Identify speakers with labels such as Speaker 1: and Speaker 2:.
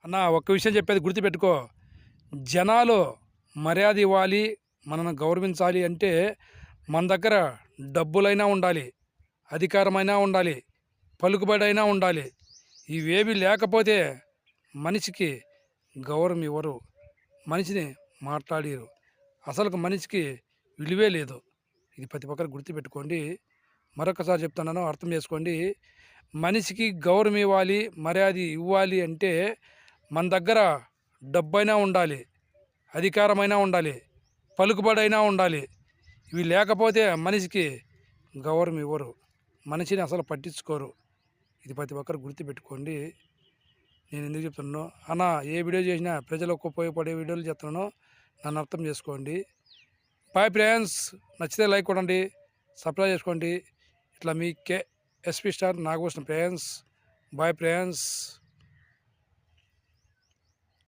Speaker 1: అన్న ఒక్క విషయం చెప్పేది గుర్తుపెట్టుకో. జనాలు మర్యాద ఇవ్వాలి, మనల్ని గౌరవించాలి అంటే మన దగ్గర డబ్బులైనా ఉండాలి, అధికారమైనా ఉండాలి, పలుకుబడైనా ఉండాలి. ఇవేవి లేకపోతే మనిషికి గౌరవం ఇవ్వరు. మనిషిని మాట్లాడియరు. అసలుకు మనిషికి విలువే లేదు. ఇది ప్రతి ఒక్కరు గుర్తుపెట్టుకోండి. మరొకసారి చెప్తున్నాను, అర్థం చేసుకోండి. మనిషికి గౌరవం ఇవ్వాలి, మర్యాద ఇవ్వాలి అంటే మన దగ్గర డబ్బైనా ఉండాలి, అధికారమైనా ఉండాలి, పలుకుబడైనా ఉండాలి. ఇవి లేకపోతే మనిషికి గౌరవం ఇవ్వరు. మనిషిని అసలు పట్టించుకోరు. ఇది ప్రతి ఒక్కరు గుర్తుపెట్టుకోండి. నేను ఎందుకు చెప్తున్నానో అన్న, ఏ వీడియో చేసినా ప్రజలకు ఉపయోగపడే వీడియోలు చేస్తున్నానో నన్ను అర్థం చేసుకోండి. Bye friends. నచ్చితే లైక్ కొట్టండి, సబ్స్క్రైబ్ చేసుకోండి. ఇట్లా మీ SP star Nagabhushanam friends. Bye friends.